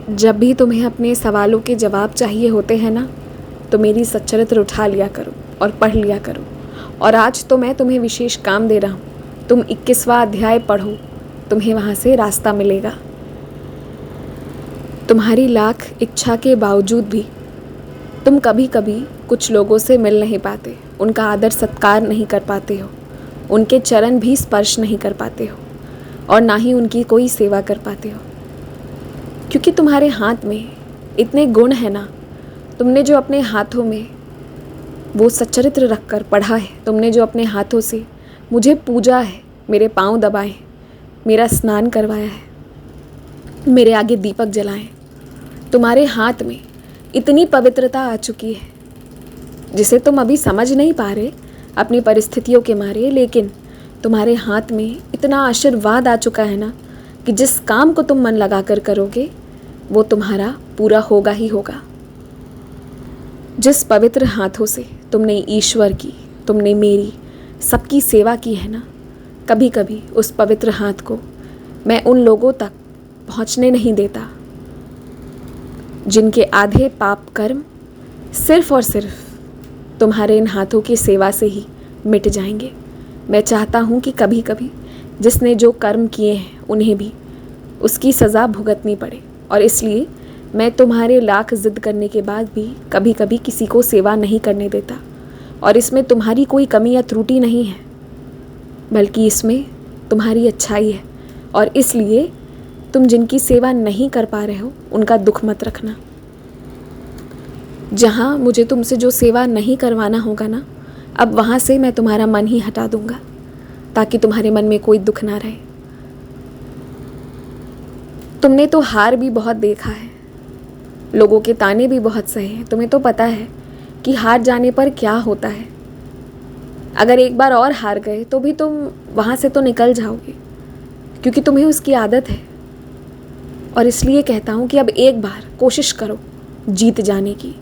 जब भी तुम्हें अपने सवालों के जवाब चाहिए होते हैं ना, तो मेरी सच्चरित्र उठा लिया करो और पढ़ लिया करो। और आज तो मैं तुम्हें विशेष काम दे रहा हूँ। तुम 21वां अध्याय पढ़ो, तुम्हें वहाँ से रास्ता मिलेगा। तुम्हारी लाख इच्छा के बावजूद भी तुम कभी कभी कुछ लोगों से मिल नहीं पाते, उनका आदर सत्कार नहीं कर पाते हो, उनके चरण भी स्पर्श नहीं कर पाते हो और ना ही उनकी कोई सेवा कर पाते हो, क्योंकि तुम्हारे हाथ में इतने गुण हैं ना। तुमने जो अपने हाथों में वो सच्चरित्र रख कर पढ़ा है, तुमने जो अपने हाथों से मुझे पूजा है, मेरे पाँव दबाए, मेरा स्नान करवाया है, मेरे आगे दीपक जलाए, तुम्हारे हाथ में इतनी पवित्रता आ चुकी है जिसे तुम अभी समझ नहीं पा रहे अपनी परिस्थितियों के मारे, लेकिन तुम्हारे हाथ में इतना आशीर्वाद आ चुका है ना कि जिस काम को तुम मन लगा कर करोगे वो तुम्हारा पूरा होगा ही होगा। जिस पवित्र हाथों से तुमने ईश्वर की, तुमने मेरी, सबकी सेवा की है ना, कभी कभी उस पवित्र हाथ को मैं उन लोगों तक पहुंचने नहीं देता जिनके आधे पाप कर्म सिर्फ और सिर्फ तुम्हारे इन हाथों की सेवा से ही मिट जाएंगे। मैं चाहता हूँ कि कभी कभी जिसने जो कर्म किए हैं उन्हें भी उसकी सज़ा भुगतनी पड़े, और इसलिए मैं तुम्हारे लाख ज़िद करने के बाद भी कभी कभी किसी को सेवा नहीं करने देता। और इसमें तुम्हारी कोई कमी या त्रुटि नहीं है, बल्कि इसमें तुम्हारी अच्छाई है। और इसलिए तुम जिनकी सेवा नहीं कर पा रहे हो उनका दुख मत रखना। जहाँ मुझे तुमसे जो सेवा नहीं करवाना होगा ना, अब वहाँ से मैं तुम्हारा मन ही हटा दूँगा, ताकि तुम्हारे मन में कोई दुख ना रहे। तुमने तो हार भी बहुत देखा है, लोगों के ताने भी बहुत सहे हैं। तुम्हें तो पता है कि हार जाने पर क्या होता है। अगर एक बार और हार गए तो भी तुम वहाँ से तो निकल जाओगे, क्योंकि तुम्हें उसकी आदत है। और इसलिए कहता हूँ कि अब एक बार कोशिश करो जीत जाने की,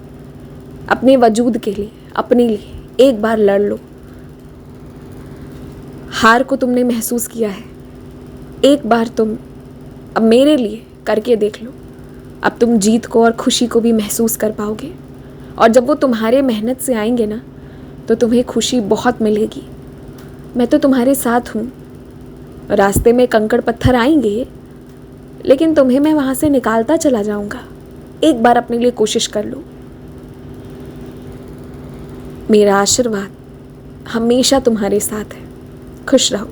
अपने वजूद के लिए, अपने लिए एक बार लड़ लो। हार को तुमने महसूस किया है, एक बार तुम अब मेरे लिए करके देख लो। अब तुम जीत को और खुशी को भी महसूस कर पाओगे, और जब वो तुम्हारे मेहनत से आएंगे ना, तो तुम्हें खुशी बहुत मिलेगी। मैं तो तुम्हारे साथ हूँ। रास्ते में कंकड़ पत्थर आएंगे, लेकिन तुम्हें मैं वहाँ से निकालता चला जाऊँगा। एक बार अपने लिए कोशिश कर लो। मेरा आशीर्वाद हमेशा तुम्हारे साथ है। खुश रहो।